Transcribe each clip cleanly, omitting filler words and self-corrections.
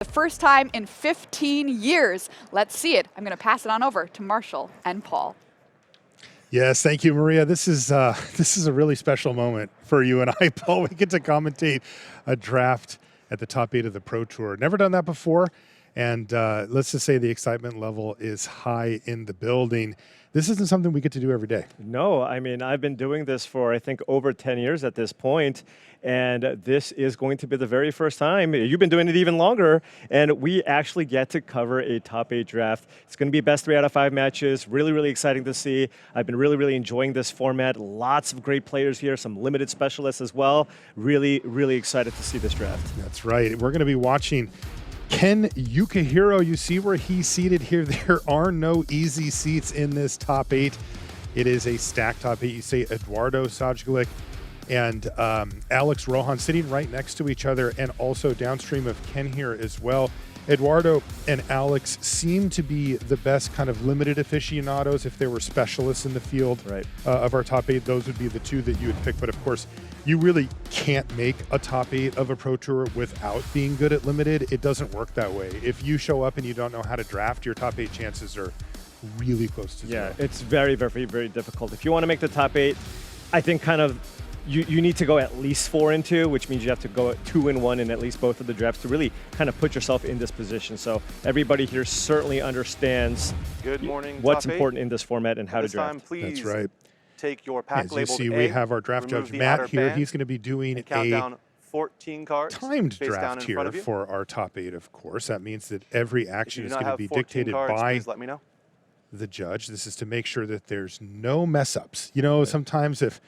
The first time in 15 years. Let's see it. I'm going to pass it on over to Marshall and Paul. Yes, thank you, Maria. This is a really special moment for you and I, Paul. We get to commentate a draft at the top 8 of the Pro Tour. Never done that before, and let's just say the excitement level is high in the building. This isn't something we get to do every day. No, I mean, I've been doing this for, I think, over 10 years at this point, and this is going to be the very first time. You've been doing it even longer, and we actually get to cover a top 8 draft. It's going to be best 3 out of 5 matches. Really, really exciting to see. I've been really, really enjoying this format. Lots of great players here, some limited specialists as well. Really, really excited to see this draft. That's right. We're going to be watching Ken Yukuhiro. You see where he's seated here. There are no easy seats in this top 8. It is a stacked top 8. You see Eduardo Sajgalik and Alex Rohan sitting right next to each other, and also downstream of Ken here as well. Eduardo and Alex seem to be the best kind of limited aficionados. If there were specialists in the field of our top 8, those would be the two that you would pick. But of course, you really can't make a top 8 of a Pro Tour without being good at limited. It doesn't work that way. If you show up and you don't know how to draft, your top 8 chances are really close to zero. Yeah, it's very, very, very difficult. If you want to make the top 8, I think kind of you need to go at least 4 and 2, which means you have to go at 2 and 1 in at least both of the drafts to really kind of put yourself in this position. So everybody here certainly understands what's important in this format and how to draft. That's right. Take your pack As you labeled see, A, we have our draft judge Matt here. He's going to be doing count a down 14 cards timed face down draft in here front of you. for our top 8, of course. That means that every action If is you do going not to be have 14 dictated cards, by please let me know. the judge. This is to make sure that there's no mess ups. You know, sometimes if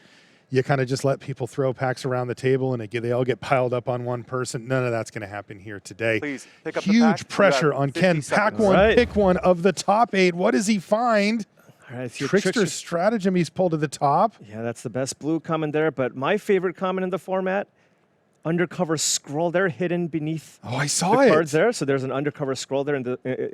you kind of just let people throw packs around the table and they all get piled up on one person, none of that's going to happen here today. Please pick up the Huge pack. pressure You have on 50 Ken. Pack seconds. one, pick one of the top 8. What does he find? All right, so Trickster Stratagem he's pulled to the top. Yeah, that's the best blue common there, but my favorite common in the format, undercover scroll there hidden beneath I saw the it. cards there. So there's an undercover scroll there in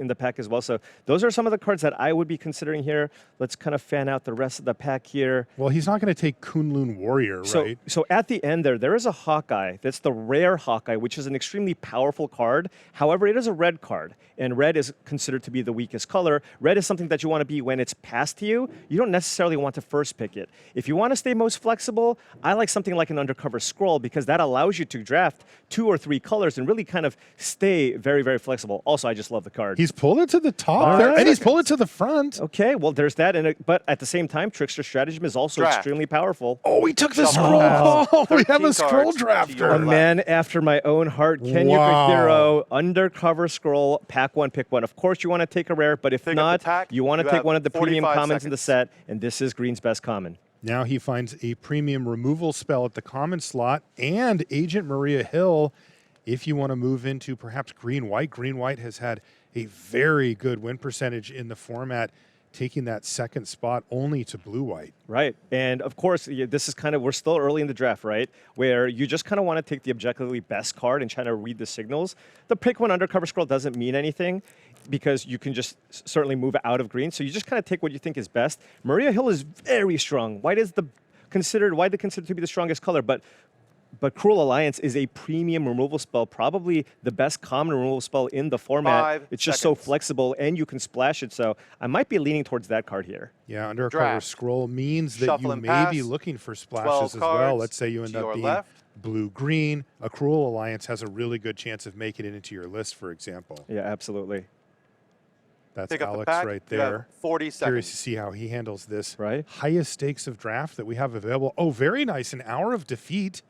the pack as well. So those are some of the cards that I would be considering here. Let's kind of fan out the rest of the pack here. Well, he's not going to take Kunlun Warrior, right? So at the end there is a Hawkeye. That's the rare Hawkeye, which is an extremely powerful card. However, it is a red card, and red is considered to be the weakest color. Red is something that you want to be when it's passed to you. You don't necessarily want to first pick it. If you want to stay most flexible, I like something like an undercover scroll because that allows you to draft 2 or 3 colors and really kind of stay very, very flexible. Also, I just love the card. He's pulled it to the top there, and he's pulled it to the front. Okay, well, there's that. But at the same time, Trickster Stratagem is also extremely powerful. Oh, we took the scroll. Oh, we have a scroll drafter. A man after my own heart, Ken Yukuhiro, undercover scroll, pack 1, pick 1. Of course, you want to take a rare, but if not, you want to take one of the premium commons in the set, and this is Green's best common. Now he finds a premium removal spell at the common slot and Agent Maria Hill. If you want to move into perhaps green-white, green-white has had a very good win percentage in the format, taking that second spot only to blue-white. Right. And of course, this is kind of, we're still early in the draft, right? Where you just kind of want to take the objectively best card and try to read the signals. The pick 1 undercover scroll doesn't mean anything because you can just certainly move out of green. So you just kind of take what you think is best. Maria Hill is very strong. White is considered to be the strongest color, but Cruel Alliance is a premium removal spell, probably the best common removal spell in the format. It's just so flexible, and you can splash it. So I might be leaning towards that card here. Yeah, undercover scroll means that you may be looking for splashes as well. Let's say you end up being blue-green. A Cruel Alliance has a really good chance of making it into your list, for example. Yeah, absolutely. That's Alex right there. 40 seconds. Curious to see how he handles this. Right. Highest stakes of draft that we have available. Oh, very nice. An hour of defeat.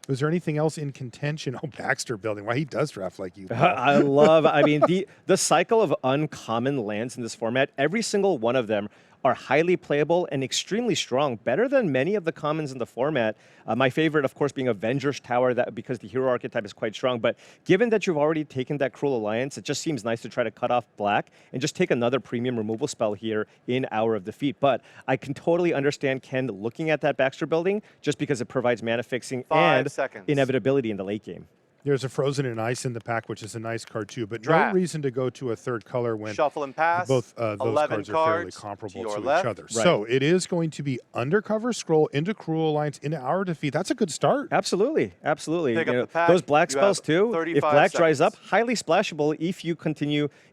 Was there anything else in contention? Oh, Baxter building. Why he does draft like you. I mean, the cycle of uncommon lands in this format, every single one of them are highly playable and extremely strong, better than many of the commons in the format. My favorite, of course, being Avenger's Tower, because the hero archetype is quite strong. But given that you've already taken that Cruel Alliance, it just seems nice to try to cut off black and just take another premium removal spell here in Hour of Defeat. But I can totally understand Ken looking at that Baxter building just because it provides mana fixing and inevitability in the late game. There's a Frozen in Ice in the pack, which is a nice card too, but Draft. no reason to go to a third color when Shuffle and pass. both those 11 cards are fairly cards comparable your to left. each other. Right. So it is going to be Undercover Scroll into Cruel Alliance into Our Defeat. That's a good start. Absolutely, absolutely. Pick You up know, the pack. those black You have spells too. If 35 black dries up, seconds. highly splashable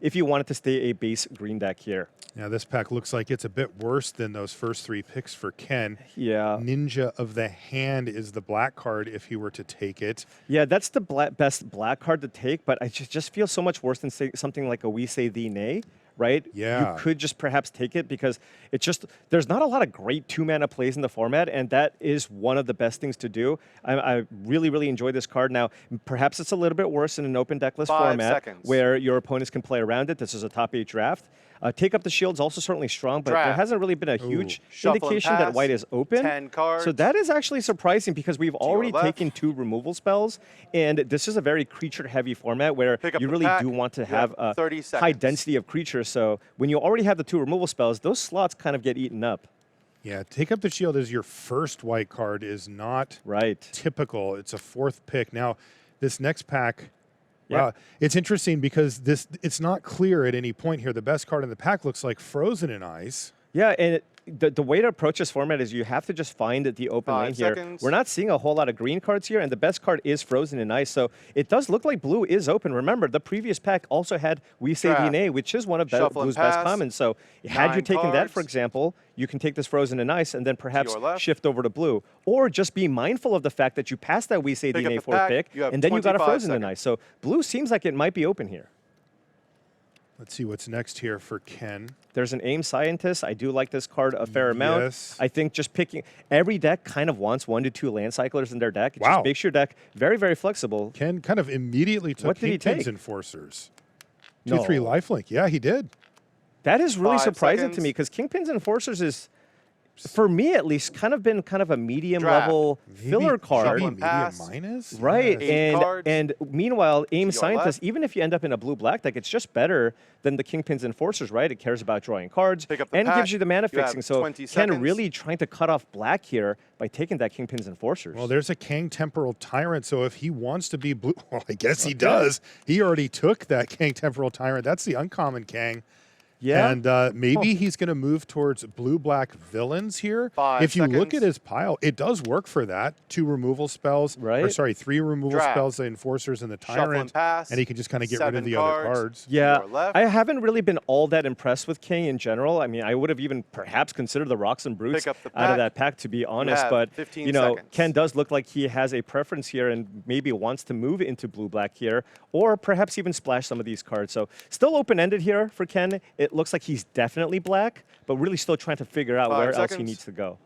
if you wanted to stay a base green deck here. Now this pack looks like it's a bit worse than those first 3 picks for Ken. Yeah. Ninja of the Hand is the black card if he were to take it. Yeah, that's the best black card to take, but I just feel so much worse than something like a We Say Thee Nay, right? Yeah. You could just perhaps take it because it's just, there's not a lot of great 2-mana plays in the format, and that is one of the best things to do. I really, really enjoy this card. Now, perhaps it's a little bit worse in an open deckless 5 format seconds. where your opponents can play around it. This is a top 8 draft. Take Up the Shield's also certainly strong, but there Draft. hasn't really been a huge Shuffle and indication that pass. white is open. 10 cards. So that is actually surprising because we've already left. taken 2 removal spells, and this is a very creature-heavy format where Pick up you the really pack. do want to You have have a 30 high seconds. density of creatures. So when you already have the 2 removal spells, those slots kind of get eaten up. Yeah, Take Up the Shield as your first white card is not Right. typical. It's a 4th pick. Now, this next pack, Yeah. wow, it's interesting because it's not clear at any point here. The best card in the pack looks like Frozen in Ice. Yeah, and the way to approach this format is you have to just find the open 5 lane here. seconds. We're not seeing a whole lot of green cards here, and the best card is Frozen in Ice. So it does look like blue is open. Remember, the previous pack also had We Say Draft. DNA, which is one of Shuffle and blue's best pass. commons. So had you 9 taken that, for cards. example, you can take this Frozen in Ice and then perhaps your left. shift over to blue. Or just be mindful of the fact that you passed that We Say Pick up DNA the 4th pack. pick, You have and then you got a 25 Frozen in seconds. Ice. So blue seems like it might be open here. Let's see what's next here for Ken. There's an AIM Scientist. I do like this card a fair amount. Yes. I think just picking every deck kind of wants 1 to 2 land cyclers in their deck. It Wow. just makes your deck very, very flexible. Ken kind of immediately took What did he Kingpin's take? Enforcers. No. 2/3 lifelink. Yeah, he did. That is really 5 surprising to seconds. me because Kingpin's Enforcers is, for me at least, kind of been kind of a medium Draft. level filler card. Maybe and medium pass. minus? Right, Yes. 8 cards and meanwhile, AIM your Scientist, left. even if you end up in a blue-black deck, it's just better than the Kingpin's Enforcers, right? It cares about drawing cards, Pick up the and it pack. gives you the mana You have fixing. So 20 Ken seconds. really trying to cut off black here by taking that Kingpin's Enforcers. Well, there's a Kang Temporal Tyrant, so if he wants to be blue, well, I guess he does. He already took that Kang Temporal Tyrant. That's the uncommon Kang. yeah. And maybe he's going to move towards blue-black villains here. 5 if you look seconds. at his pile, it does work for that. 2 removal spells. Or Right. sorry, 3 removal Draft. spells, the Enforcers and the Shuffle and Tyrant. pass. And he can just kind of get rid of 7 the other cards. cards. Yeah, your left. I haven't really been all that impressed with King in general. I mean, I would have even perhaps considered the Rocks and Brutes Pick up the out of pack. that pack, to be honest. have But 15 you know, seconds. Ken does look like he has a preference here and maybe wants to move into blue-black here, or perhaps even splash some of these cards. So still open-ended here for Ken. It looks like he's definitely black, but really still trying to figure out 5 where else he seconds. needs to go.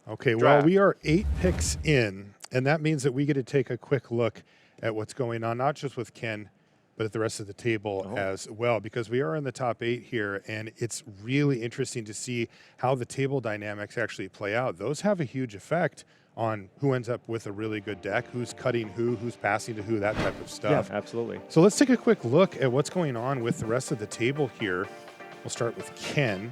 Okay, well, Draft. we are 8 picks in, and that means that we get to take a quick look at what's going on, not just with Ken, but at the rest of the table as well, because we are in the top 8 here, and it's really interesting to see how the table dynamics actually play out. Those have a huge effect on who ends up with a really good deck, who's cutting who's passing to who, that type of stuff. Yeah, absolutely. So let's take a quick look at what's going on with the rest of the table here. We'll start with Ken.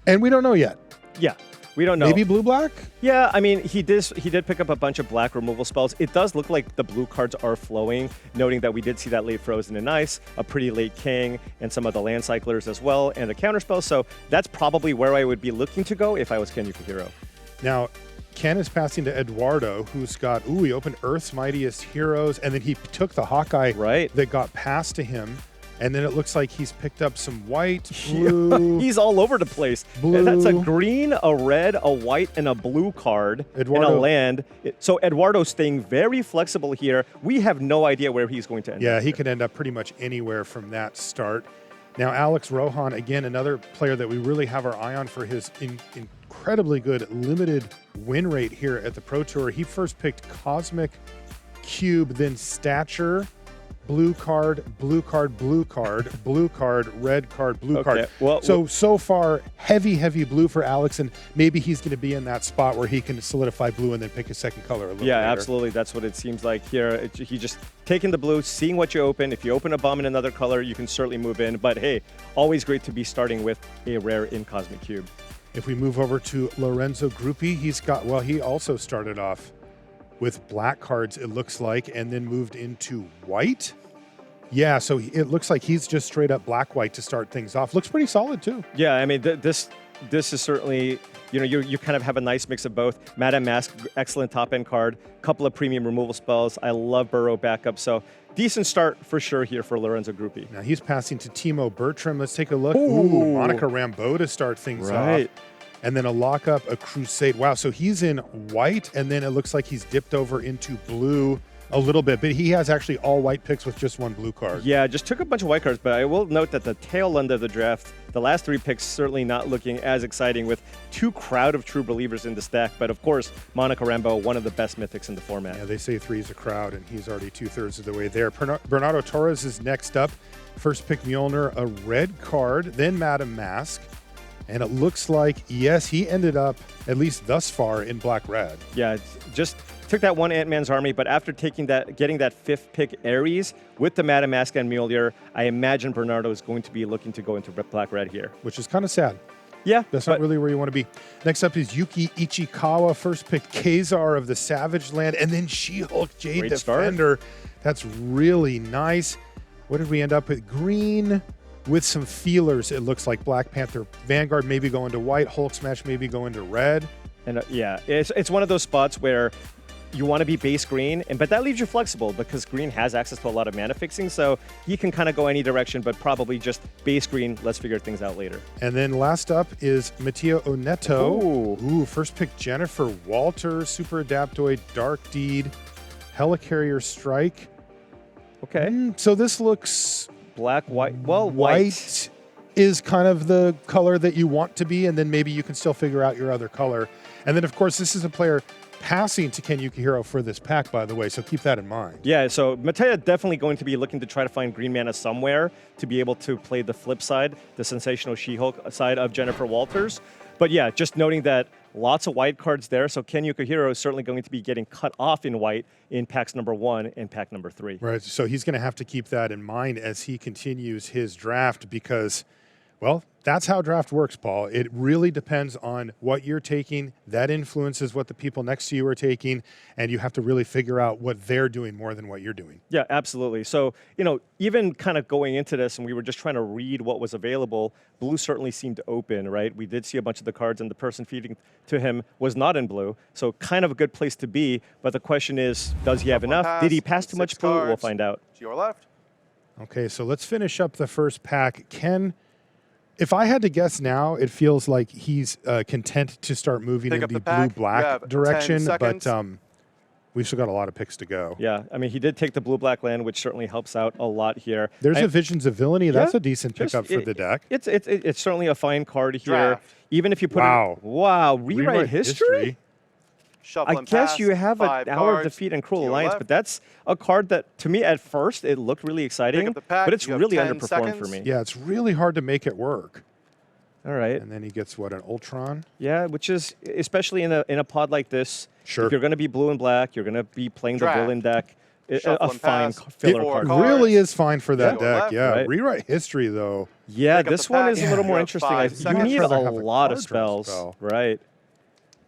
And we don't know yet. Yeah, we don't know. Maybe blue-black? Yeah, I mean, he did pick up a bunch of black removal spells. It does look like the blue cards are flowing, noting that we did see that late Frozen in Ice, a pretty late King, and some of the land cyclers as well, and a counterspell. So that's probably where I would be looking to go if I was Ken Yukuhiro. Now, Ken is passing to Eduardo, who's got, he opened Earth's Mightiest Heroes, and then he took the Hawkeye Right. that got passed to him, and then it looks like he's picked up some white, blue. He's all over the place. Blue. That's a green, a red, a white, and a blue card in a Eduardo- land. So Eduardo's staying very flexible here. We have no idea where he's going to end Yeah, up. he could end up pretty much anywhere from that start. Now, Alex Rohan, again, another player that we really have our eye on for his incredibly good limited win rate here at the Pro Tour. He first picked Cosmic Cube, then Stature, blue card, blue card, blue card, blue card, red card, blue Okay, card. well, so far, heavy blue for Alex, and maybe he's going to be in that spot where he can solidify blue and then pick a second color a little Yeah, later. absolutely. That's what it seems like here. He just taking the blue, seeing what you open. If you open a bomb in another color, you can certainly move in. But hey, always great to be starting with a rare in Cosmic Cube. If we move over to Lorenzo Gruppi, he also started off with black cards, it looks like, and then moved into white. Yeah, so it looks like he's just straight up black-white to start things off. Looks pretty solid, too. Yeah, I mean, this is certainly, you kind of have a nice mix of both. Madame Mask, excellent top-end card, couple of premium removal spells. I love Burrow backup, so decent start for sure here for Lorenzo Gruppi. Now he's passing to Timo Bertram. Let's take a look. Ooh, Monica Rambeau to start things off. And then a lockup, a Crusade. Wow, so he's in white, and then it looks like he's dipped over into blue a little bit, but he has actually all white picks with just one blue card. Yeah, just took a bunch of white cards, but I will note that the tail end of the draft, the last 3 picks certainly not looking as exciting with 2 crowd of true believers in the stack. But of course, Monica Rambeau, one of the best mythics in the format. Yeah, they say 3 is a crowd, and he's already 2/3 of the way there. Bernardo Torres is next up. First pick Mjolnir, a red card, then Madame Mask. And it looks like, yes, he ended up, at least thus far, in black-red. Yeah, just took that one Ant-Man's army, but after getting that 5th pick Ares with the Madame Mask and Mjolnir, I imagine Bernardo is going to be looking to go into black-red here. Which is kind of sad. Yeah. That's not really where you want to be. Next up is Yuki Ichikawa, first pick Khazar of the Savage Land, and then She-Hulk Jade Great Defender. start. That's really nice. What did we end up with? Green with some feelers. It looks like Black Panther Vanguard maybe going to white, Hulk Smash maybe going to red. And yeah, it's one of those spots where you want to be base green, but that leaves you flexible because green has access to a lot of mana fixing, so you can kind of go any direction, but probably just base green. Let's figure things out later. And then last up is Matteo Oneto. Ooh, first pick Jennifer Walter, Super Adaptoid, Dark Deed, Helicarrier Strike. Okay. So this looks black, white. Well, white is kind of the color that you want to be, and then maybe you can still figure out your other color. And then, of course, this is a player passing to Ken Yukuhiro for this pack, by the way, so keep that in mind. Yeah, so Mattea definitely going to be looking to try to find green mana somewhere to be able to play the flip side, the sensational She-Hulk side of Jennifer Walters. But yeah, just noting that lots of white cards there, so Ken Yukuhiro is certainly going to be getting cut off in white in packs number 1 and pack number 3. Right, so he's going to have to keep that in mind as he continues his draft because, well, that's how draft works, Paul. It really depends on what you're taking. That influences what the people next to you are taking, and you have to really figure out what they're doing more than what you're doing. Yeah, absolutely. So, even kind of going into this, and we were just trying to read what was available, blue certainly seemed open, right? We did see a bunch of the cards, and the person feeding to him was not in blue, so kind of a good place to be. But the question is, does he have enough? Did he pass too much blue? We'll find out. To your left. Okay, so let's finish up the first pack. Ken, if I had to guess now, it feels like he's content to start moving in the blue-black direction, but we've still got a lot of picks to go. Yeah, I mean, he did take the blue-black land, which certainly helps out a lot here. There's a Visions of Villainy. That's a decent pickup for the deck. It's certainly a fine card here. Draft. Even if you put rewrite history? I guess you have an Hour of Defeat and Cruel Alliance, but that's a card that, to me, at first, it looked really exciting, but it's really underperformed for me. Yeah, it's really hard to make it work. All right. And then he gets, what, an Ultron? Yeah, which is, especially in a pod like this, sure. If you're going to be blue and black, you're going to be playing the villain deck. A fine filler card. It really is fine for that deck, left, yeah. right? Rewrite history, though. Yeah, this one is a little more interesting. You need a Have lot of card draw spells, spell. right?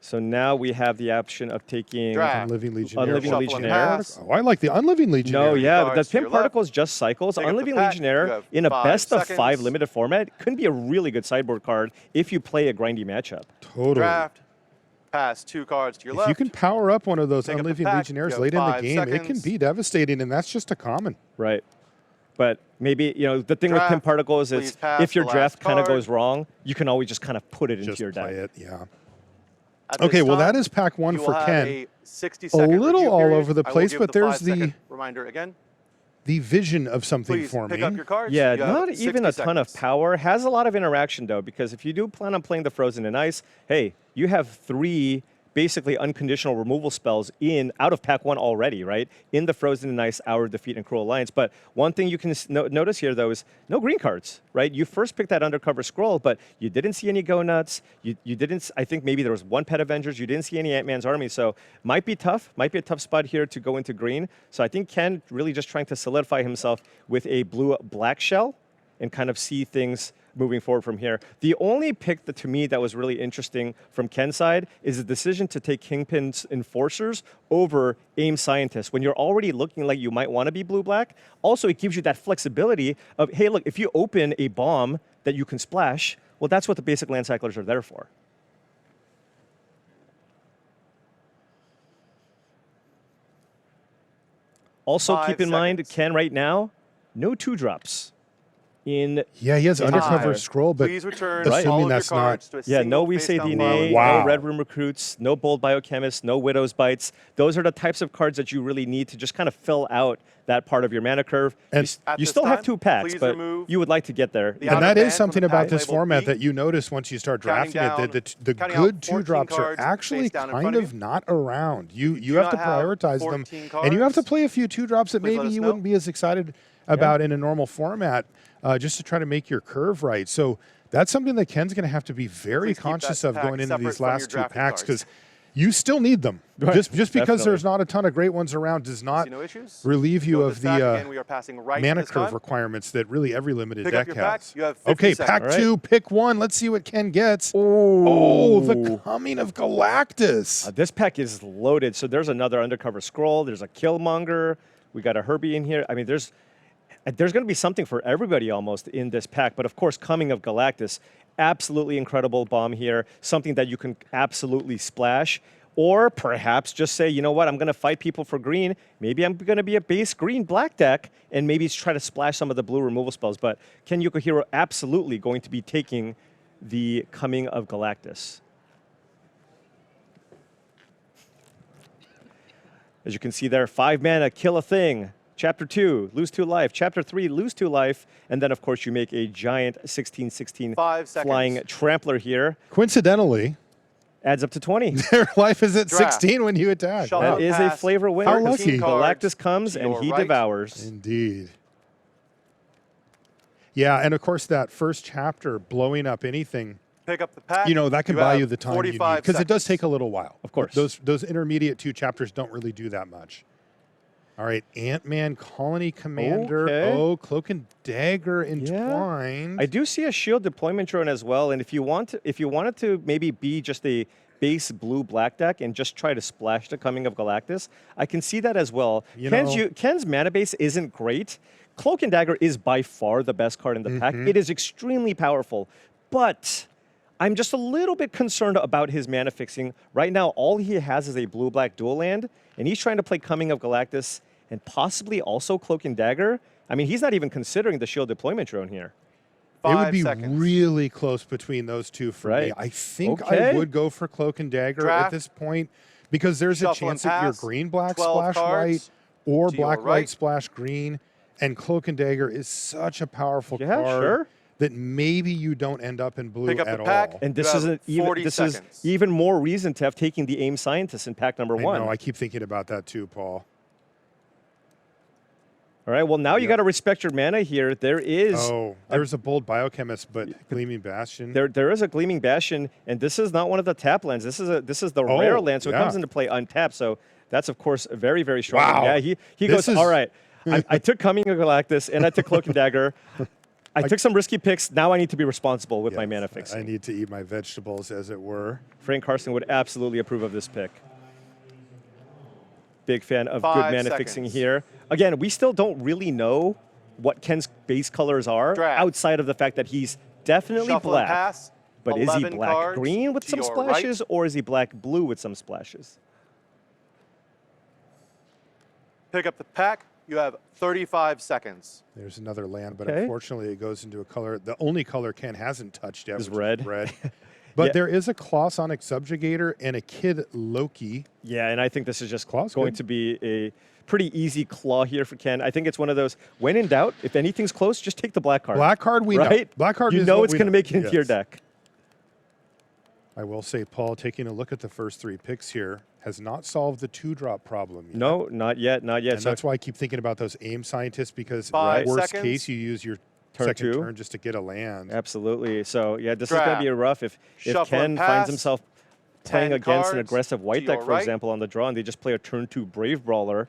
So now we have the option of taking Draft. Unliving Legionnaire. Unliving Shuffle and Legionnaire. pass. Oh, I like the Unliving Legionnaire. No, yeah, but the Cards to pin your left. particles just cycles. Take up the Unliving pack. You Legionnaire have in a 5 best of 5 seconds. limited format can be a really good sideboard card if you play a grindy matchup. Totally. Draft. Pass 2 cards to your left. If you can power up one of those Take up the Unliving pack. Legionnaires You have late in the 5 game, it can seconds. be devastating, and that's just a common. Right. But maybe, the thing with pin Draft. particles is Please pass if your the draft last kind of card. goes wrong, you can always just kind of put it into Just your play deck. it, yeah. At this Okay, well, that time, is pack 1 you for will have Ken. a 60-second little review all period. over the I will place, give but the there's 5-second reminder again. The vision of something Please for pick me. up your cards. Yeah, You have not even 60 a ton of seconds. power. Has a lot of interaction, though, because if you do plan on playing the Frozen in Ice, hey, you have 3 basically unconditional removal spells out of pack 1 already, right? In the Frozen in Ice, Hour of Defeat, and Cruel Alliance. But one thing you can notice here, though, is no green cards, right? You first picked that Undercover Scroll, but you didn't see any Go Nuts. You didn't, I think maybe there was 1 Pet Avengers. You didn't see any Ant-Man's Army. So might be tough. Might be a tough spot here to go into green. So I think Ken really just trying to solidify himself with a blue-black shell and kind of see things moving forward from here. The only pick that to me that was really interesting from Ken's side is the decision to take Kingpin's Enforcers over Aim Scientists when you're already looking like you might want to be blue-black. Also, it gives you that flexibility of, hey, look, if you open a bomb that you can splash, well, that's what the basic land cyclers are there for. Also, 5 keep in mind, seconds. Ken, right now, no 2-drops. Yeah, he has undercover scroll, but Please return Right. assuming all of your that's not. cards to a Yeah, no single We Say face-down DNA, pile. Wow. no Red Room Recruits, no Bold Biochemists, no Widow's Bites. Those are the types of cards that you really need to just kind of fill out that part of your mana curve. And At you this still have time, 2 packs, please but remove you would like to get there. the And outer that band is from something the about pack this labeled format B. that you notice once you start Counting drafting it, that the counting out good 14 2-drops are cards actually face down in kind front of of you. not around. You do have not to have prioritize them, 14 and you have to cards, play a few 2-drops that please let maybe us you know. wouldn't be as excited about in a normal format, just to try to make your curve right. So that's something that Ken's going to have to be very Please keep conscious that of pack going into separate these from your last 2 drafted packs, cards. because you still need them. Right, Just because definitely. there's not a ton of great ones around does not See no issues? relieve you Go of this pack. the Again, we are passing right mana this curve time. requirements that really every limited Pick up deck your has. packs. You have 50 Okay, seconds. pack All right. 2, pick 1. Let's see what Ken gets. Oh, the Coming of Galactus. This pack is loaded. So there's another Undercover Scroll. There's a Killmonger. We got a Herbie in here. I mean, there's going to be something for everybody almost in this pack. But of course, Coming of Galactus, absolutely incredible bomb here. Something that you can absolutely splash. Or perhaps just say, you know what, I'm going to fight people for green. Maybe I'm going to be a base green-black deck and maybe try to splash some of the blue removal spells. But Ken Yukuhiro absolutely going to be taking the Coming of Galactus. As you can see there, 5 mana, kill a thing. Chapter 2, lose 2 life. Chapter 3, lose 2 life. And then, of course, you make a giant 16/16 5 seconds. flying trampler here. Coincidentally, Adds up to 20. their life is at Draft. 16 when you attack. Shuffle. That Up is a past flavor winner. How 13 lucky. cards Galactus comes to and your he right. devours. Indeed. Yeah, and of course that first chapter, blowing up anything, Pick up the pack. you know, that can buy have you the time you need, 45 because it does take seconds. a little while. Of course. Those intermediate 2 chapters don't really do that much. All right, Ant-Man Colony Commander. Okay. Oh, Cloak and Dagger entwined. I do see a shield deployment drone as well, and if you wanted to maybe be just a base blue-black deck and just try to splash the Coming of Galactus, I can see that as well. You know- Ken's mana base isn't great. Cloak and Dagger is by far the best card in the pack. It is extremely powerful, but I'm just a little bit concerned about his mana fixing. Right now, all he has is a blue-black dual land, and he's trying to play Coming of Galactus and possibly also Cloak and Dagger. I mean, he's not even considering the shield deployment drone here. It would 5 be seconds. really close between those 2 for me. Right. I think Okay. I would go for Cloak and Dagger Draft. at this point, because there's a Shuffle and chance that your pass. green-black 12 splash cards white or to your black-white right. splash green, and Cloak and Dagger is such a powerful Yeah, card sure. that maybe you don't end up in blue Pick up at the pack. all. And You this have is 40 is seconds. even more reason to have taken the Aim Scientist in pack number I 1. know, I keep thinking about that too, Paul. All right, well, now you got to respect your mana here. There is Oh, there's a Bold Biochemist, but Gleaming Bastion. there is a Gleaming Bastion, and this is not one of the tap lands. This is the Oh, rare land, so yeah. it comes into play untapped. So that's of course very, very strong. Wow. Yeah, he This goes, is- all right. I took Coming of Galactus and I took Cloak and Dagger. I took some risky picks. Now I need to be responsible with my mana Yes, fixing. I need to eat my vegetables, as it were. Frank Carson would absolutely approve of this pick. Big fan of 5 good mana fixing seconds. here. Again, we still don't really know what Ken's base colors are Draft. outside of the fact that he's definitely Shuffle and black. pass. But is he 11 black cards green with to some your splashes, right. or is he black blue with some splashes? Pick up the pack. You have 35 seconds. There's another land, but Okay. unfortunately it goes into a color. The only color Ken hasn't touched yet Is which red. red. But Yeah. there is a Clawsonic Subjugator and a Kid Loki. Yeah, and I think this is just Claw's going good. to be a pretty easy claw here for Ken. I think it's one of those, when in doubt, if anything's close, just take the black card. Black card, we know. right? Black card you is know what it's we going to know. make it into your Yes. deck. I will say, Paul, taking a look at the first 3 picks here, has not solved the 2-drop problem yet. No, not yet, not yet. And So that's why I keep thinking about those Aim Scientists, because 5 worst seconds. case, you use your Turn second 2. turn just to get a land. absolutely. So yeah, this is going to Draft. be rough if Shuffle Ken and finds pass. himself playing 10 against an cards aggressive to white deck, your for right. example, on the draw, and they just play a turn 2 Brave Brawler.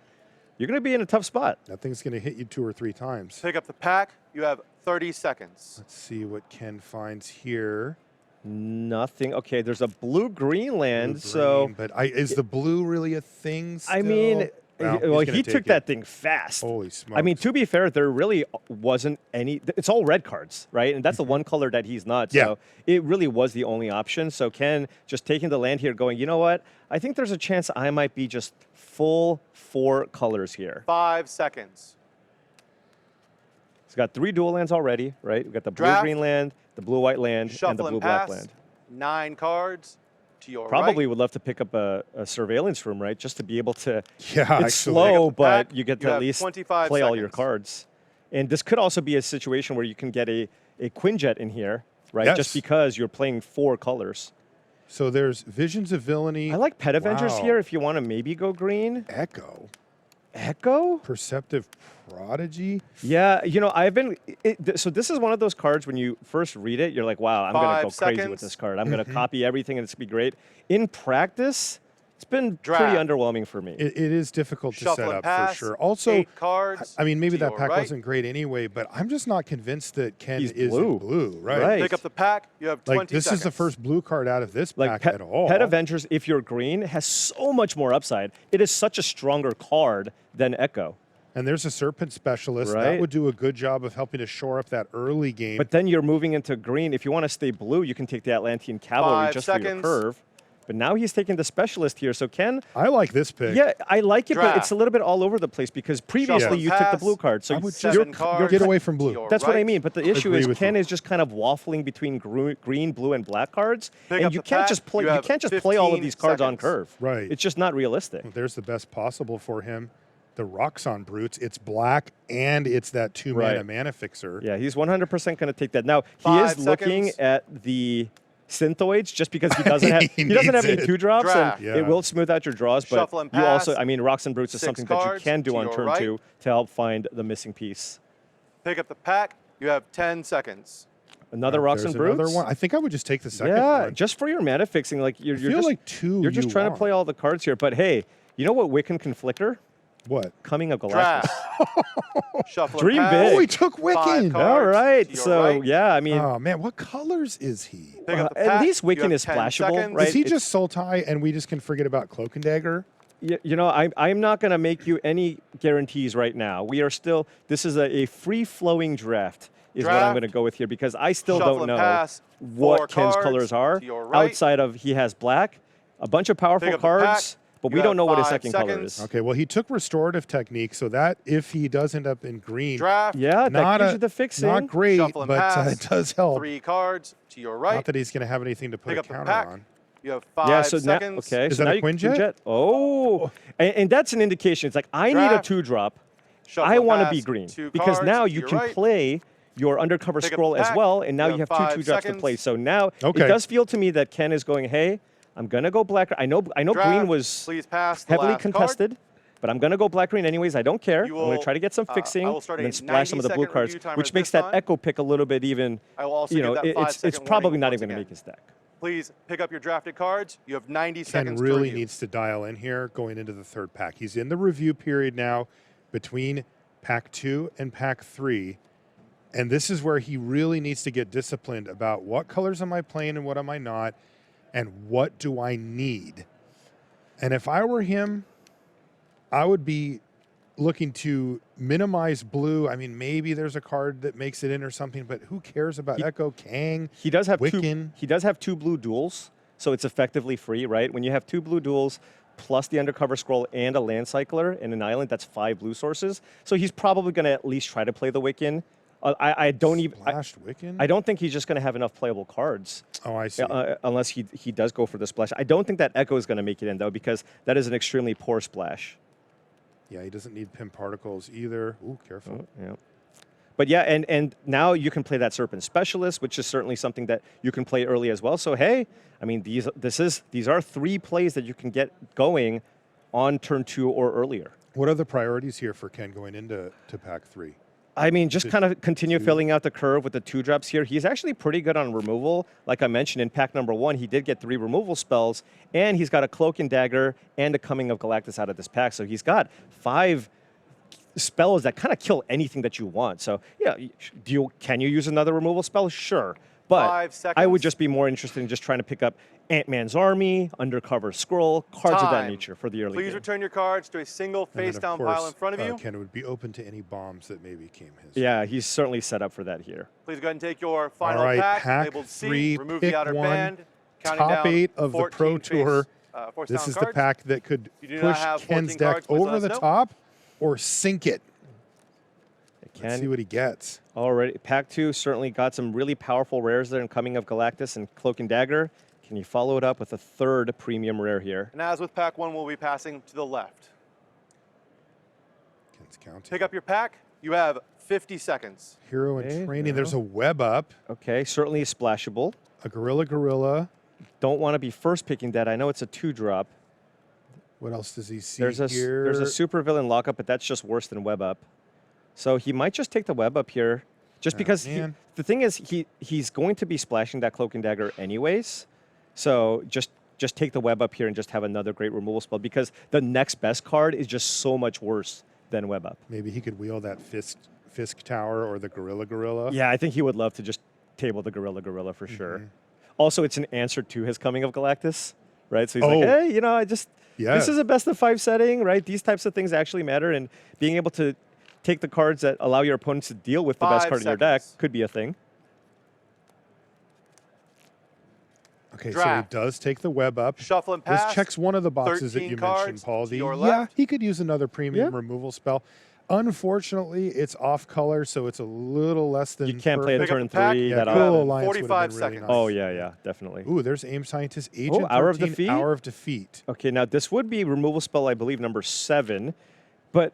you're going to be in a tough spot. That thing's going to hit you 2 or 3 times. Pick up the pack. You have 30 seconds. Let's see what Ken finds here. Nothing. Okay, there's a blue-green land, Blue, so... green, but is the blue really a thing still? I mean, Well, well, he's gonna he take took it. that thing fast. Holy smokes. I mean, to be fair, there really wasn't any. It's all red cards, right? And that's the one color that he's not. Yeah. So it really was the only option. So Ken just taking the land here, going, you know what? I think there's a chance I might be just full 4 colors here. 5 seconds. He's got 3 dual lands already, right? We've got the Draft. blue-green land, the blue-white land, Shuffle and the and blue-black pass. land. 9 cards to your Probably right. would love to pick up a surveillance room, right? Just to be able to. Yeah, It's actually. slow, Pick up the but pack. you get You to at have least 25 play all your seconds. cards. And this could also be a situation where you can get a Quinjet in here, right? Yes. Just because you're playing 4 colors. So there's Visions of Villainy. I like Pet Avengers Wow. here if you want to maybe go green. Echo. Echo? Perceptive Prodigy. Yeah, I've been. So this is one of those cards when you first read it, you're like, wow, I'm going to 5 go crazy with seconds. this card. I'm going Mm-hmm. to copy everything and it's going to be great. In practice, it's been Draft. pretty underwhelming for me. It is difficult to Shuffle set and up pass. for sure. Also, 8 cards. I mean, maybe to that your pack right. wasn't great anyway, but I'm just not convinced that Ken He's is blue. blue, right? Right. Pick up the pack. You have 20 Like, this seconds. is the first blue card out of this Like pack at all. Pet Avengers, if you're green, has so much more upside. It is such a stronger card than Echo. And there's a Serpent Specialist. That Right. would do a good job of helping to shore up that early game. But then you're moving into green. If you want to stay blue, you can take the Atlantean Cavalry 5 just for your seconds. curve. But now he's taking the Specialist here. So Ken, I like this pick. yeah, I like it, but Draft. it's a little bit all over the place because previously Shuffle you and took the pass. blue card. So I would you're, just you're get ki- away from to blue. your That's what I right. mean. But the issue Agree is with Ken you. is just kind of waffling between green, blue, and black cards, Pick and up you the can't pack. just play. You You have can't just play all of 15 these cards on seconds. curve. Right. It's just not realistic. There's the best possible for him. The Roxxon Brutes. It's black and it's that 2-mana Right. mana fixer. Yeah, he's 100% going to take that. Now, he 5 is looking seconds. at the Synthoids just because he doesn't have He he doesn't have needs any it. 2-drops, Draft. and Yeah. it will smooth out your draws. But Shuffle and you also, pass. I mean, Rocks and Brutes is 6 something that you cards can do to on your turn right. 2 to help find the missing piece. Pick up the pack. You have 10 seconds. Another Rocks There's and Brutes. another one. I think I would just take the second Yeah, one. just for your mana fixing, like you're feel just like 2 you're just you trying to want. play all the cards here. But hey, you know what? Wiccan Conflictor, What? Coming of Galactus. Draft. Shuffle and Dream pass. big. Oh, he took 5 Wiccan. cards All right, to your so right. yeah, I mean, Oh, man. What colors is he? Pick up the at pack. least You Wiccan have is 10 splashable, seconds. right? Is he It's- just Sultai and we just can forget about Cloak and Dagger? I'm not going to make you any guarantees right now. We are still, this is a free-flowing draft is what I'm Draft. going to go with here because I still Shuffle don't and know pass. what 4 Ken's cards colors are to your right. outside of he has black, a bunch of powerful Pick up the cards, pack. but You we have don't know what his 5 second color seconds. is. Okay, well, he took Restorative Technique, so that if he does end up in green, Draft. Yeah, that not, gives you the fixing. not great, Shuffle and but pass. it does help. 3 cards to your right. Not that he's going to have anything to put Pick a up the counter pack. on. You have 5 Yeah, so now, seconds. okay. Is so that now a you can Quinjet? Oh, and that's an indication. It's like, I need a Draft. 2-drop. Shuffle I and want to pass. be green 2 because cards now to you your can right. play your undercover Pick up scroll the as pack. well, and now You you have have 5 two 2-drops to seconds. play. So now Okay. it does feel to me that Ken is going, hey, I'm going to go black. I know green Draft. was Please pass the heavily last card. contested, but I'm going to go black-green anyways. I don't care. You I'm going will, to try to get some I fixing will start and a then splash some of the blue 90-second cards, review timer which at makes this that time. Echo pick a little bit even, I will also you give know, that it's 5-second probably warning not once even going to again. make his deck. Please pick up your drafted cards. You have 90 Ken seconds to really review. needs to dial in here going into the third pack. He's in the review period now between pack 2 and pack 3. And this is where he really needs to get disciplined about what colors am I playing and what am I not, and what do I need. And if I were him, I would be looking to minimize blue. I mean, maybe there's a card that makes it in or something, but who cares about Echo, Kang? He does have Wiccan. He does have 2 blue duels, so it's effectively free, right? When you have 2 blue duels plus the undercover scroll and a land cycler and an island, that's 5 blue sources. So he's probably going to at least try to play the Wiccan. I don't even. Splashed Wiccan? I don't think he's just going to have enough playable cards. Oh, I see. Unless he does go for the splash. I don't think that Echo is going to make it in though, because that is an extremely poor splash. Yeah, he doesn't need pin particles either. Ooh, careful. Yeah. But yeah, and now you can play that Serpent Specialist, which is certainly something that you can play early as well. So hey, I mean these are 3 plays that you can get going on turn 2 or earlier. What are the priorities here for Ken going into pack 3? I mean, just kind of continue filling out the curve with the 2-drops here. He's actually pretty good on removal. Like I mentioned in pack number 1, he did get 3 removal spells, and he's got a Cloak and Dagger and a Coming of Galactus out of this pack. So he's got 5 spells that kind of kill anything that you want. So yeah, can you use another removal spell? Sure. But 5 I would seconds. just be more interested in just trying to pick up Ant-Man's Army, Undercover Scroll, cards of that Time. nature for the early Please game. return your cards to a single And then, of face-down course, pile in front of you. Ken would be open to any bombs that maybe came his. Yeah, he's certainly set up for that here. Please go ahead and take your final All right, pack, pack labeled C. 3, Remove pick the outer 1. band. Counting Top down 8 of the 14 Pro face, Tour. force This down is the cards. pack that could If you do not push have Ken's 14 deck cards, please let over us the know. top or sink it. Let's see Ken what he gets. already, pack 2 certainly got some really powerful rares there in Coming of Galactus and Cloak and Dagger. Can you follow it up with a third premium rare here? And as with pack 1, we'll be passing to the left. Ken's counting. Pick up your pack. You have 50 seconds. Hero Okay, in training. yeah. There's a web up, Okay, certainly splashable. a gorilla. Don't want to be first picking that. I know it's a 2-drop. What else does he see There's a here? there's a super villain lockup, but that's just worse than web up. So he might just take the web up here, just Oh, because man. the thing is he's going to be splashing that Cloak and Dagger anyways. So just take the web up here and just have another great removal spell, because the next best card is just so much worse than web up. Maybe he could wield that Fisk Tower or the gorilla. Yeah, I think he would love to just table the gorilla for sure. Mm-hmm. Also, it's an answer to his Coming of Galactus, right? So he's Oh. like, hey, this Yes. is a best of 5 setting, right? These types of things actually matter, and being able to take the cards that allow your opponents to deal with the best 5 card in your deck seconds. could be a thing. Okay, Draft. so he does take the web up. Shuffle and pass. This checks one of the boxes that 13 you cards mentioned, Paul. to your Yeah, left. he could use another premium Yeah. removal spell. Unfortunately, it's off color, so it's a little less than You can't play it perfect. Pick up turn the pack. 3. Yeah, that Cruel often. Alliance would have 45 been really seconds. nice. Oh, yeah, definitely. Ooh, there's Aim Scientist Agent Hour of 13, Defeat? Hour of Defeat. Okay, now this would be removal spell, I believe, number 7, but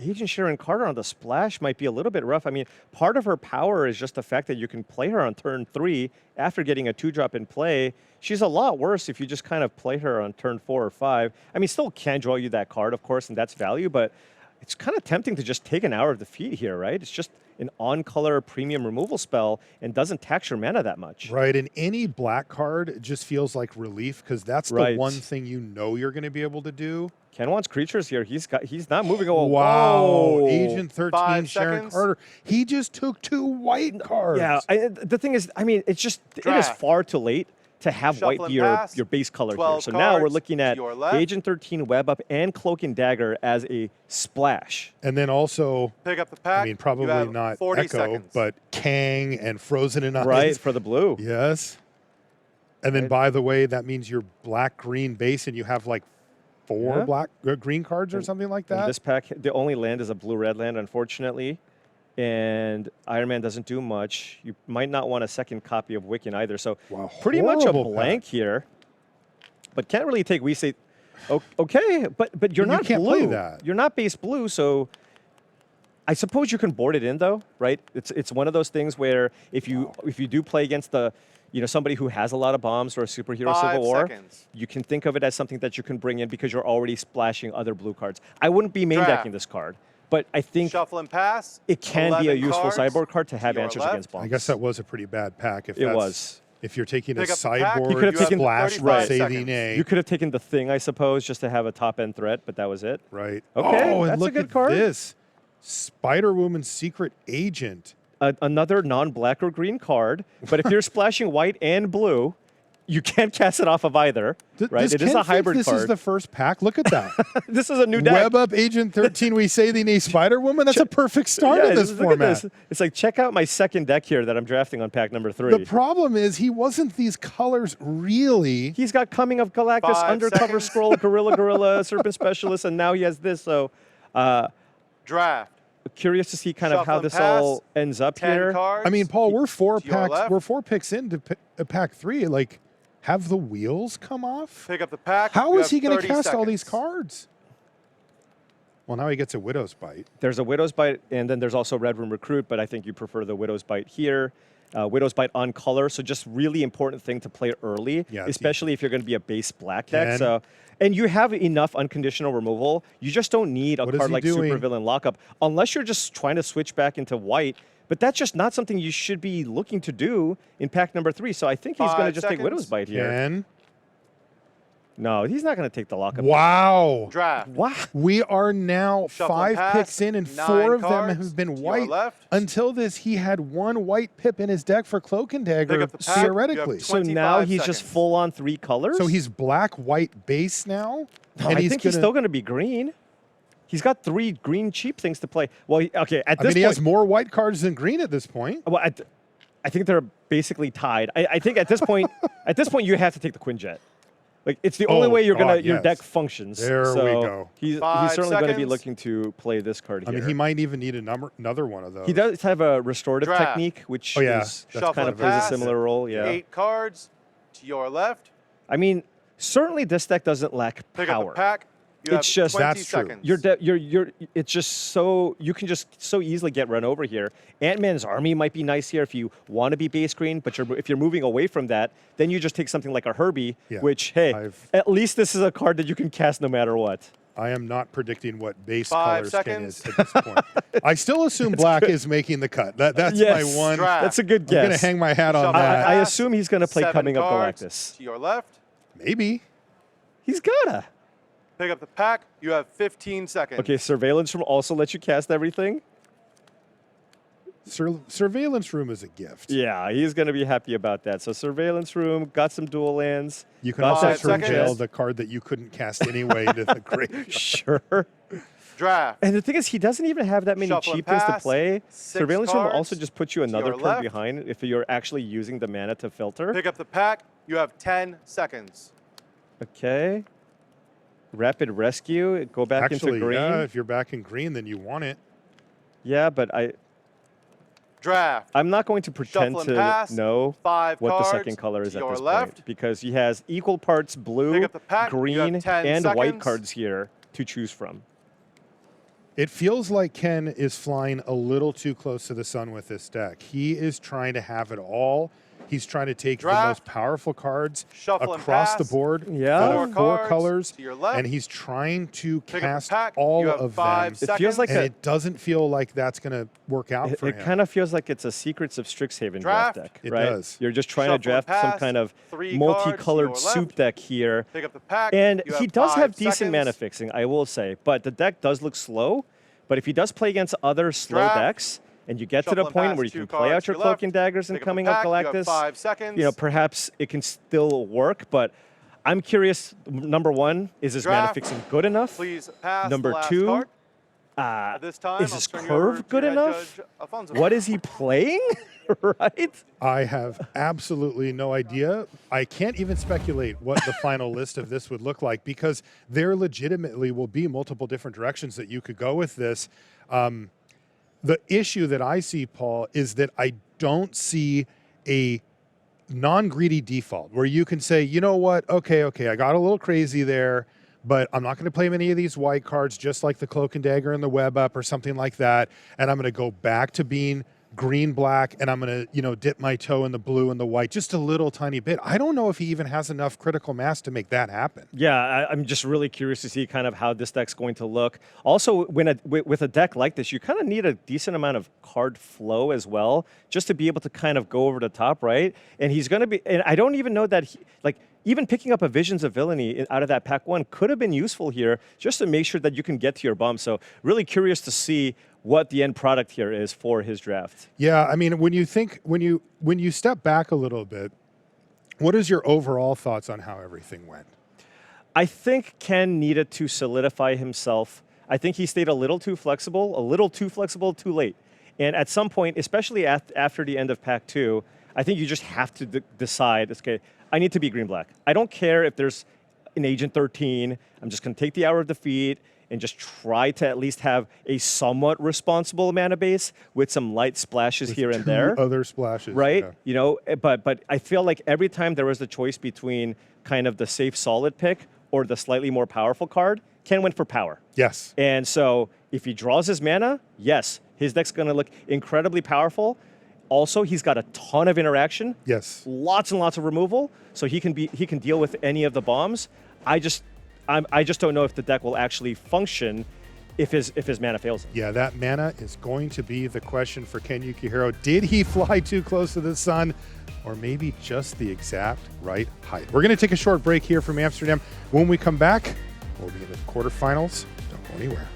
Agent Sharon Carter on the splash might be a little bit rough. I mean, part of her power is just the fact that you can play her on turn 3 after getting a 2-drop in play. She's a lot worse if you just kind of play her on turn 4 or 5. I mean, still can draw you that card, of course, and that's value, but it's kind of tempting to just take an Hour of Defeat here, right? It's just an on-color premium removal spell and doesn't tax your mana that much. Right, and any black card just feels like relief because that's the Right. one thing you know you're going to be able to do. Ken wants creatures here. He's not moving away. Wow, Whoa. Agent 13, 5 Sharon seconds. Carter. He just took 2 white cards. Yeah, the thing is, I mean, it is Draft. far too late to have Shuffle white and be pass. your base color here. 12 So now we're cards looking to at your left. Agent 13 Web Up and Cloak and Dagger as a splash. And then also, Pick up the pack. I mean, You probably have not 40 Echo, seconds. but Kang and Frozen in Eyes. Right, for the blue. Yes. And then, Right. by the way, that means you're black-green base, and you have like 4 Yeah. black green cards or something like And that. this pack, the only land is a blue-red land, unfortunately. And Iron Man doesn't do much. You might not want a second copy of Wiccan either. So Wow, pretty much a horrible blank pack. here. But can't really take We Say, okay, but you're You not can't blue. play that. You're not base blue, so I suppose you can board it in though, right? It's one of those things where if you do play against somebody who has a lot of bombs or a superhero 5 Civil War, seconds. you can think of it as something that you can bring in because you're already splashing other blue cards. I wouldn't be main Draft. decking this card, but I think Shuffle and pass. it can be a 11 useful cards sideboard card to have your answers left. against bombs. I guess that was a pretty bad pack. If It that's, was. If you're taking a Pick up the pack. You sideboard could have taken- splash 35 Saving seconds. A. You could have taken the Thing, I suppose, just to have a top end threat, but that was it. Right. Okay, Oh, and that's a look good at card. this. Spider-Woman Secret Agent. Another non-black or green card, but if you're splashing white and blue, you can't cast it off of either, right? Does It is Ken a think hybrid this card. is the first pack? Look at that. This is a new deck. Web Up Agent 13, We Say the Name Spider-Woman. That's a perfect start in this look at format. this. It's like, check out my second deck here that I'm drafting on pack number 3. The problem is he wasn't these colors really. He's got Coming of Galactus, 5 Undercover seconds. Scroll, Gorilla, Serpent Specialist, and now he has this. So Draft. curious to see kind of Shuffle how and this pass. all ends up 10 here. cards. I mean, Paul, we're 4 to your packs. left. We're 4 picks into pack 3. Like, have the wheels come off? Pick up the pack. How You is he have going to 30 cast all these seconds. cards? Well, now he gets a Widow's Bite. There's a Widow's Bite, and then there's also Red Room Recruit, but I think you prefer the Widow's Bite here. Widow's Bite on color, so just really important thing to play early, Yeah, it's especially if you're going to be a base black deck. Ken. So, and you have enough unconditional removal. You just don't need a What is card he like doing? Supervillain Lockup, unless you're just trying to switch back into white. But that's just not something you should be looking to do in pack number 3. So I think he's going to 5 just take Widow's seconds. Bite here. Ken, No, he's not going to take the lockup. Wow. Draft. Wow. We are now Shuffle 5 and pass, picks in, and 9 4 of them cards have been to your white. left. Until this, he had 1 white pip in his deck for Cloak and Dagger, Pick up the pack. You have theoretically. So now 25 he's just seconds. full on 3 colors? So he's black, white base now? No, and I think he's gonna- still going to be green. He's got 3 green cheap things to play. Well, okay, at I this mean, he point, has more white cards than green at this point. well, I think they're basically tied. I think at this point, you have to take the Quinjet. Like it's the only Oh, way your God, your yes. deck functions. There we So go. He's 5 certainly going to be seconds. looking to play this card I here. mean, he might even need another one of those. He does have a restorative Draft. technique, which Oh, yeah. is That's kind of plays a pass. similar role. Yeah. 8 cards to your left. I mean, certainly this deck doesn't lack Pick power. up the pack. You It's have just- 20 That's true. seconds. It's just so you can just so easily get run over here. Ant-Man's army might be nice here if you want to be base green, but if you're moving away from that, then you just take something like a Herbie, Yeah, which hey, at least this is a card that you can cast no matter what. I am not predicting what base 5 color skin seconds. is at this point. I still assume black is making the cut. That's Yes. my one. Draft. That's a good I'm guess. going to hang my hat on Shuffle that. I pass, assume he's going to play 7 Coming Up cards Galactus. to your left. Maybe. He's gotta. Pick up the pack. You have 15 seconds. Okay, Surveillance Room also lets you cast everything. Surveillance Room is a gift. Yeah, he's going to be happy about that. So Surveillance Room, got some dual lands. You can got also that from seconds. jail the card that you couldn't cast anyway to the grave. Sure. Draft. And the thing is, he doesn't even have that many Shuffle and cheap things to pass, play. 6 Surveillance Room also cards just puts you to another your turn left. behind if you're actually using the mana to filter. Pick up the pack. You have 10 seconds. Okay. Rapid Rescue, go back Actually, into green. yeah, if you're back in green, then you want it. Yeah, but Draft. I'm not going to pretend Shuffle and to pass, know 5 what the cards second color is to at your this left. point because he has equal parts blue, Pick up the pack. You have green, 10 and white seconds. cards here to choose from. It feels like Ken is flying a little too close to the sun with this deck. He is trying to have it all. He's trying to take the Draft. most powerful cards Shuffle and across the pass. board Yeah. out 4 of 4 cards colors, to your left. and he's trying to Pick up the cast pack. all You have of 5 them. It feels like And a- it doesn't feel like that's going to work out for It him. kind of feels like it's a Secrets of Strixhaven draft Draft. deck, It right? does. You're just trying Shuffle to draft and some pass, kind of 3 multicolored cards to your soup left. deck here. Pick up the pack. And You he does 5 have decent seconds. mana fixing, I will say. But the deck does look slow. But if he does play against other slow Draft. decks, and you get to Shuffle the and point pass, where you 2 can play out cards your to Cloak left. and Daggers and Pick up the Coming Up pack. You have Galactus, 5 seconds. perhaps it can still work. But I'm curious, number one, is his mana Draft. fixing good enough? Please pass Number the last 2, card. At this time, is I'll his turn you over curve to good Head enough? Judge Alfonso. What is he playing? Right? I have absolutely no idea. I can't even speculate what the final list of this would look like because there legitimately will be multiple different directions that you could go with this. The issue that I see, Paul, is that I don't see a non-greedy default where you can say, you know what, okay, I got a little crazy there, but I'm not going to play many of these white cards, just like the Cloak and Dagger and the Web Up or something like that, and I'm going to go back to being green-black, and I'm going to, dip my toe in the blue and the white just a little tiny bit. I don't know if he even has enough critical mass to make that happen. Yeah, I'm just really curious to see kind of how this deck's going to look. Also, with a deck like this, you kind of need a decent amount of card flow as well, just to be able to kind of go over the top, right? And he's going to be, and I don't even know that, even picking up a Visions of Villainy out of that pack 1 could have been useful here, just to make sure that you can get to your bomb. So really curious to see what the end product here is for his draft. Yeah, I mean, when you step back a little bit, what is your overall thoughts on how everything went? I think Ken needed to solidify himself. I think he stayed a little too flexible too late. And at some point, especially after the end of pack 2, I think you just have to decide, okay, I need to be green-black. I don't care if there's an Agent 13. I'm just going to take the Hour of Defeat and just try to at least have a somewhat responsible mana base with some light splashes here and there. Other splashes. Right? Yeah. But I feel like every time there was the choice between kind of the safe solid pick or the slightly more powerful card, Ken went for power. Yes. And so if he draws his mana, yes, his deck's going to look incredibly powerful. Also, he's got a ton of interaction. Yes. Lots and lots of removal, so he can deal with any of the bombs. I just don't know if the deck will actually function if his mana fails him. Yeah, that mana is going to be the question for Ken Yukuhiro. Did he fly too close to the sun, or maybe just the exact right height? We're going to take a short break here from Amsterdam. When we come back, we'll be in the quarterfinals. Don't go anywhere.